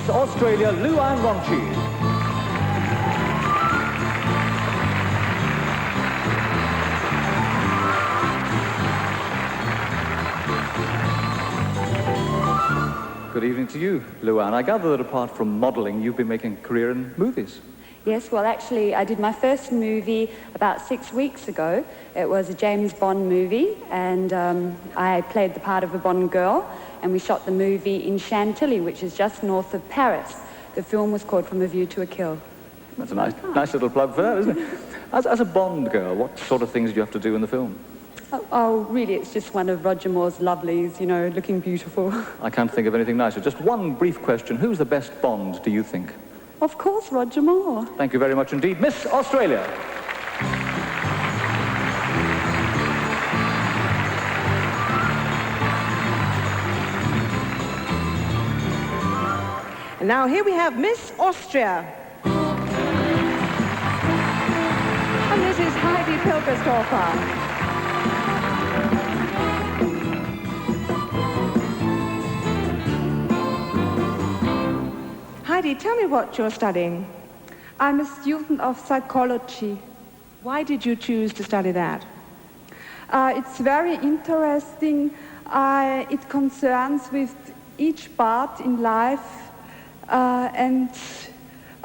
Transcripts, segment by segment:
Miss Australia, Luann Ronchi. Good evening to you, Luann. I gather that apart from modelling, you've been making a career in movies. Yes, well, actually, I did my first movie about 6 weeks ago. It was a James Bond movie, and I played the part of a Bond girl, and we shot the movie in Chantilly, which is just north of Paris. The film was called From a View to a Kill. That's a nice little plug for that, isn't it? As a Bond girl, what sort of things do you have to do in the film? Oh, really, it's just one of Roger Moore's lovelies, you know, looking beautiful. I can't think of anything nicer. Just one brief question. Who's the best Bond, do you think? Of course, Roger Moore. Thank you very much indeed. Miss Australia. And now here we have Miss Austria. And this is Heidi Pilgersdorfer. Heidi, tell me what you're studying. I'm a student of psychology. Why did you choose to study that? It's very interesting. It concerns with each part in life, and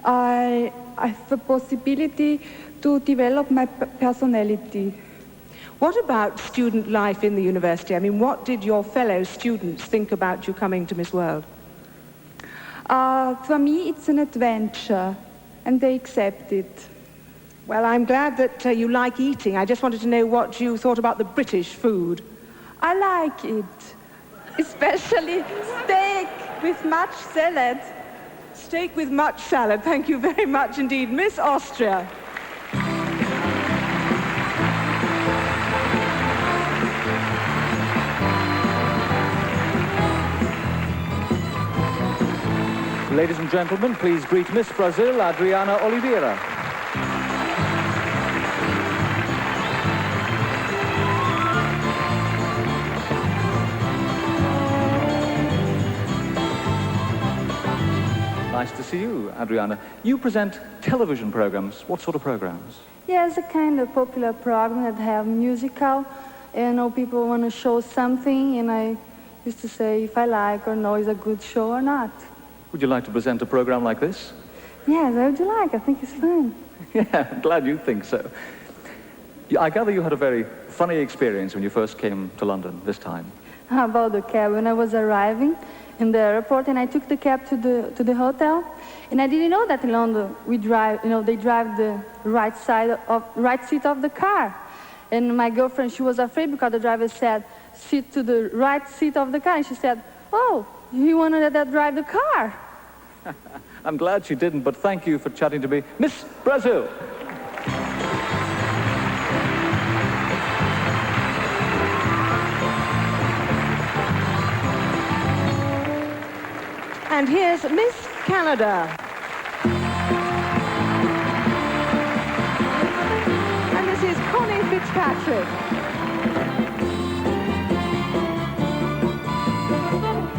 I have the possibility to develop my personality. What about student life in the university? I mean, what did your fellow students think about you coming to Miss World? For me, it's an adventure, and they accept it. Well, I'm glad that you like eating. I just wanted to know what you thought about the British food. I like it, especially steak with much salad. Steak with much salad. Thank you very much indeed. Miss Austria. Ladies and gentlemen, please greet Miss Brazil, Adriana Oliveira. Nice to see you, Adriana. You present television programs. What sort of programs? Yes, a kind of popular program that have musical. You know, people want to show something, and I used to say if I like or know is a good show or not. Would you like to present a program like this? Yes, I would like. I think it's fun. Yeah, I'm glad you think so. I gather you had a very funny experience when you first came to London this time. How about the cab? When I was arriving in the airport, and I took the cab to the hotel, and I didn't know that in London we drive. You know, they drive the right seat of the car. And my girlfriend, she was afraid because the driver said, "Sit to the right seat of the car," and she said, "Oh, you want to drive the car?" I'm glad she didn't, but thank you for chatting to me. Miss Brazil. And here's Miss Canada. And this is Connie Fitzpatrick.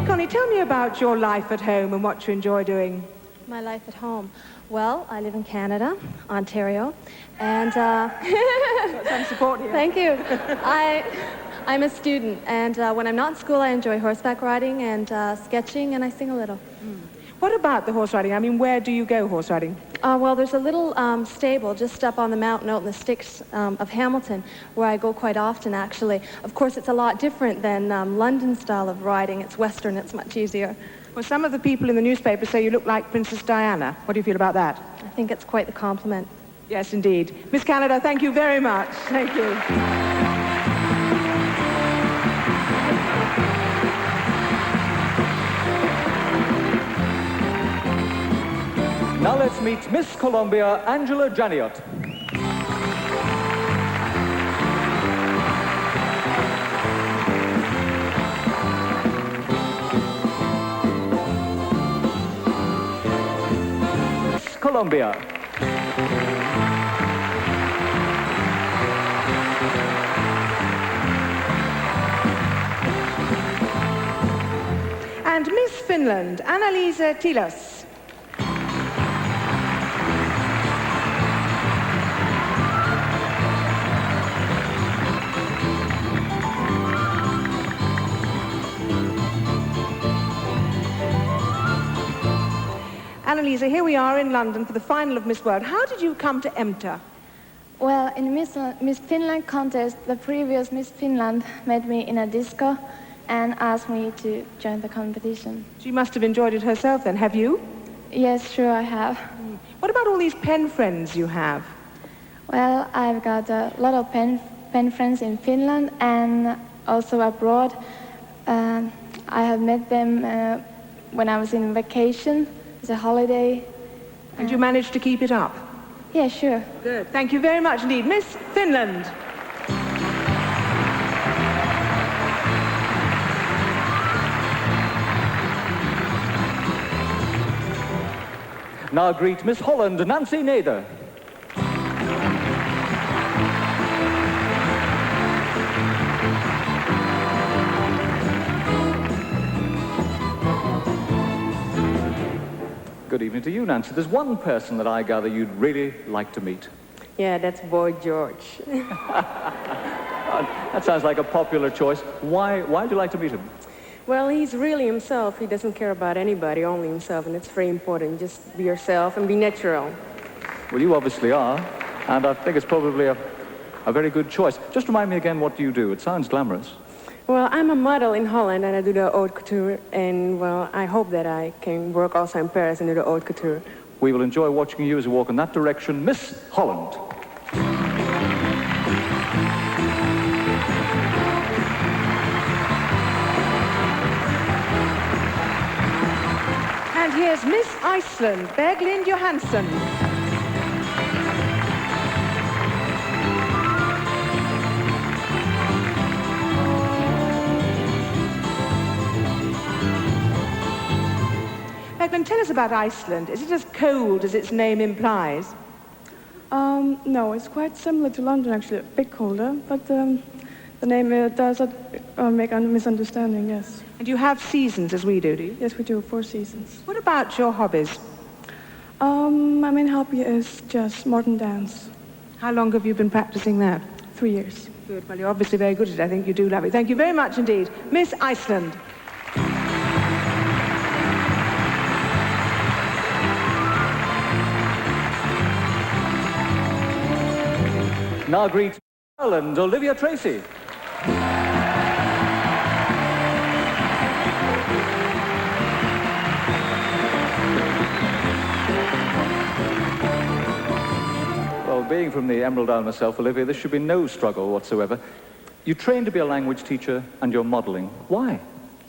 Connie, tell me about your life at home and what you enjoy doing. My life at home. Well, I live in Canada, Ontario, and Got some support here. thank you. I'm a student, and when I'm not in school, I enjoy horseback riding and sketching, and I sing a little. What about the horse riding? I mean, where do you go horse riding? Well, there's a little stable just up on the mountain out in the sticks of Hamilton where I go quite often, actually. Of course, it's a lot different than London style of riding. It's Western, it's much easier. Well, some of the people in the newspaper say you look like Princess Diana. What do you feel about that? I think it's quite the compliment. Yes, indeed. Miss Canada, thank you very much. Thank you. Now let's meet Miss Colombia, Angela Janiot. Miss Colombia. And Miss Finland, Annalisa Tilos. Annalisa, here we are in London for the final of Miss World. How did you come to enter? Well, in Miss Finland contest, the previous Miss Finland met me in a disco and asked me to join the competition. She must have enjoyed it herself then, have you? Yes, sure I have. What about all these pen friends you have? Well, I've got a lot of pen friends in Finland and also abroad. I have met them when I was in vacation, as a holiday. And you managed to keep it up? Yeah, sure. Good. Thank you very much indeed. Miss Finland. Now greet Miss Holland, Nancy Nader. Good evening to you, Nancy. There's one person that I gather you'd really like to meet. Yeah, that's Boy George. That sounds like a popular choice. Why'd you like to meet him? Well, he's really himself. He doesn't care about anybody, only himself, and it's very important. Just be yourself and be natural. Well, you obviously are, and I think it's probably a very good choice. Just remind me again, what do you do? It sounds glamorous. Well, I'm a model in Holland, and I do the haute couture, and, well, I hope that I can work also in Paris and do the haute couture. We will enjoy watching you as you walk in that direction. Miss Holland. And here's Miss Iceland, Berglind Johansson. Berglind, tell us about Iceland. Is it as cold as its name implies? No, it's quite similar to London, actually, a bit colder, but the name does make a misunderstanding, yes. And you have seasons as we do you? Yes, we do, 4 seasons. What about your hobbies? My main hobby is just modern dance. How long have you been practicing that? 3 years. Good. Well, you're obviously very good at it. I think you do love it. Thank you very much indeed. Miss Iceland. Now greet Ireland, Olivia Tracy. Well, being from the Emerald Isle myself, Olivia, this should be no struggle whatsoever. You trained to be a language teacher and you're modelling. Why?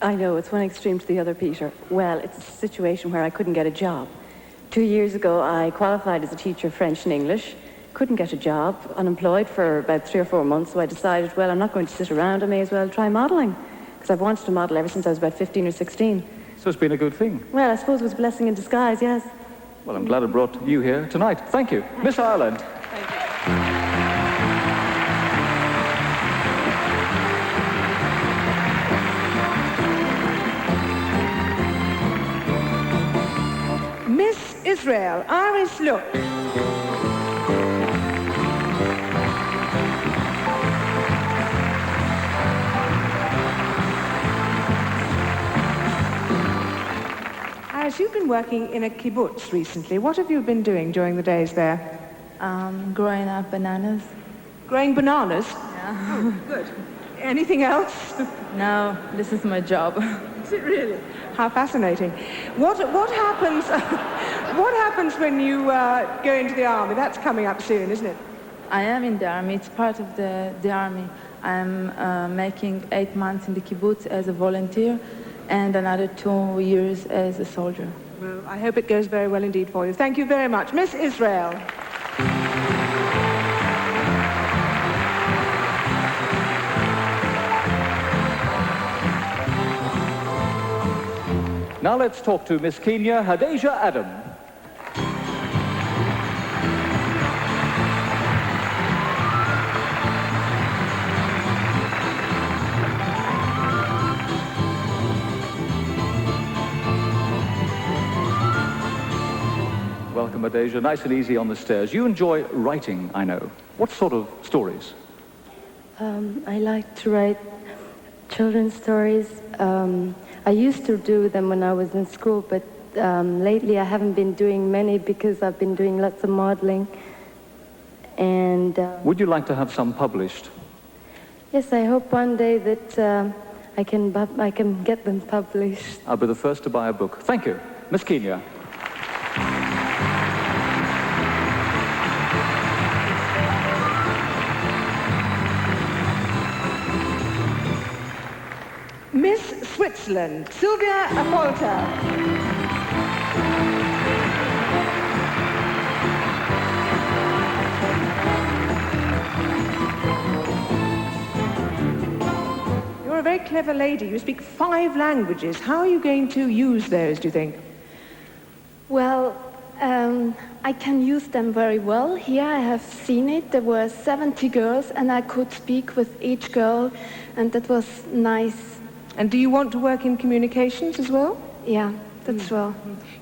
I know, it's one extreme to the other, Peter. Well, it's a situation where I couldn't get a job. 2 years ago, I qualified as a teacher of French and English. Couldn't get a job, unemployed for about 3 or 4 months, so I decided, well, I'm not going to sit around, I may as well try modelling. Because I've wanted to model ever since I was about 15 or 16. So it's been a good thing. Well, I suppose it was a blessing in disguise, yes. Well, I'm glad I brought you here tonight. Thank you. Miss Ireland. Miss Israel, Iris Look. Iris, you've been working in a kibbutz recently. What have you been doing during the days there? Growing up bananas. Growing bananas? Yeah. Oh, good. Anything else? No, this is my job. Is it really? How fascinating. What happens what happens when you go into the army? That's coming up soon, isn't it? I am in the army. It's part of the army. I'm making 8 months in the kibbutz as a volunteer and another 2 years as a soldier. Well, I hope it goes very well indeed for you. Thank you very much. Miss Israel. Now let's talk to Miss Kenya Hadeja Adam. Welcome, Hadeja. Nice and easy on the stairs. You enjoy writing, I know. What sort of stories? I like to write children's stories. I used to do them when I was in school, but lately I haven't been doing many because I've been doing lots of modeling. And Would you like to have some published? yes, I hope one day that I can get them published. I'll be the first to buy a book. Thank you. Miss Kenya. Miss Switzerland, Sylvia Apolta. You're a very clever lady. You speak 5 languages. How are you going to use those, do you think? Well, I can use them very well. Here I have seen it. There were 70 girls, and I could speak with each girl, and that was nice. And do you want to work in communications as well? Yeah, that's well.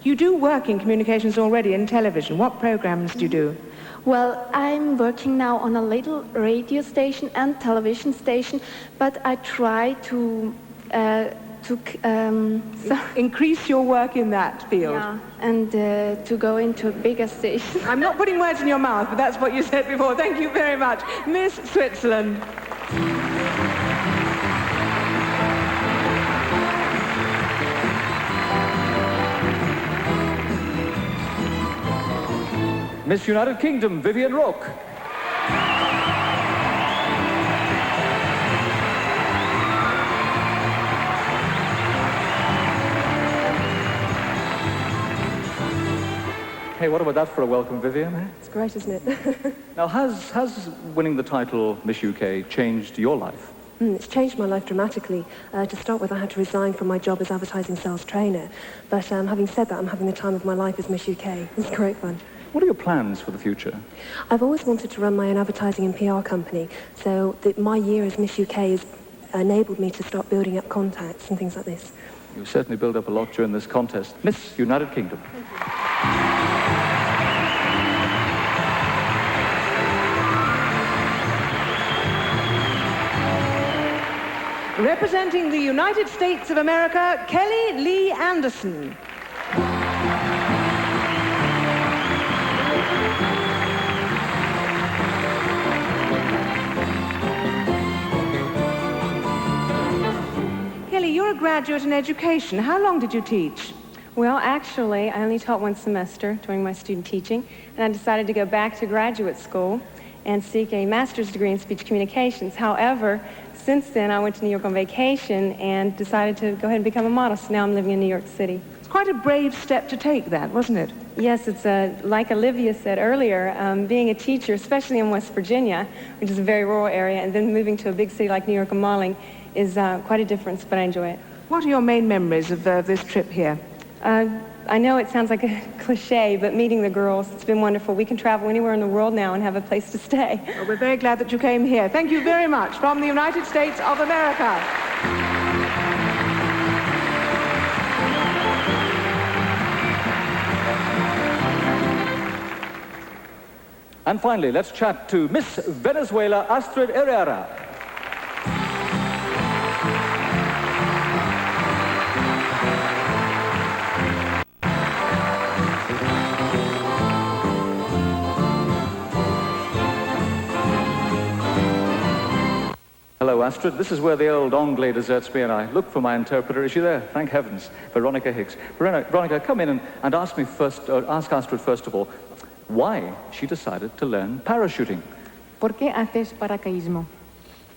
You do work in communications already in television. What programs do you do? Well, I'm working now on a little radio station and television station, but I try to Increase your work in that field. yeah, and to go into a bigger station. I'm not putting words in your mouth, but that's what you said before. Thank you very much. Miss Switzerland. Miss United Kingdom, Vivian Roque. Hey, what about that for a welcome, Vivian? Eh? It's great, isn't it? Now, has winning the title Miss UK changed your life? It's changed my life dramatically. To start with, I had to resign from my job as advertising sales trainer. But having said that, I'm having the time of my life as Miss UK. It's great fun. What are your plans for the future? I've always wanted to run my own advertising and PR company, so that my year as Miss UK has enabled me to start building up contacts and things like this. You certainly build up a lot during this contest. Miss United Kingdom. Representing the United States of America, Kelly Lee Anderson. Kelly, you're a graduate in education. How long did you teach? Well, actually, I only taught 1 semester during my student teaching, and I decided to go back to graduate school and seek a master's degree in speech communications. However, since then, I went to New York on vacation and decided to go ahead and become a model. So now I'm living in New York City. It's quite a brave step to take that, wasn't it? Yes, it's like Olivia said earlier, being a teacher, especially in West Virginia, which is a very rural area, and then moving to a big city like New York and modeling is quite a difference, but I enjoy it. What are your main memories of this trip here? I know it sounds like a cliche, but meeting the girls, it's been wonderful. We can travel anywhere in the world now and have a place to stay. Well, we're very glad that you came here. Thank you very much from the United States of America. And finally, let's chat to Miss Venezuela, Astrid Herrera. Hello, Astrid. This is where the old Anglais deserts me, and I look for my interpreter. Is she there? Thank heavens. Veronica Higgs. Veronica, come in and ask Astrid first of all, why she decided to learn parachuting. ¿Por qué haces paracaidismo?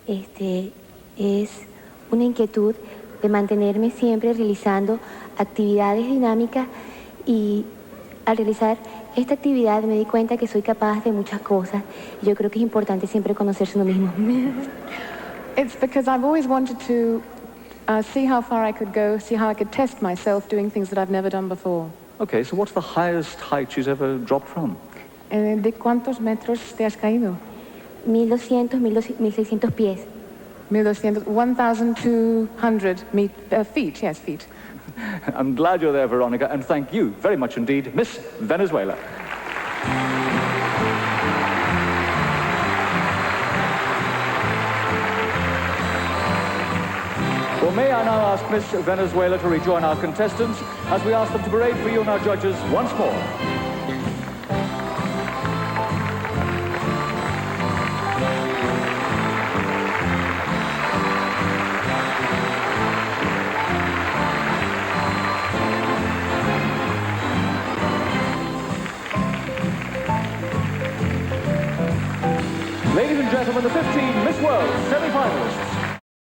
Es una inquietud de mantenerme siempre realizando actividades dinámicas y al realizar esta actividad me di cuenta que soy capaz de muchas cosas. Yo creo que es importante siempre conocerse uno mismo. It's because I've always wanted to see how far I could go, see how I could test myself doing things that I've never done before. Okay, so what's the highest height she's ever dropped from? ¿De cuántos metros te has caído? 1,200, 1,600 pies. 1,200 feet, yes, feet. I'm glad you're there, Veronica, and thank you very much indeed, Miss Venezuela. Well, may I now ask Miss Venezuela to rejoin our contestants as we ask them to parade for you and our judges once more. Ladies and gentlemen, the 15 Miss World semi-finalists.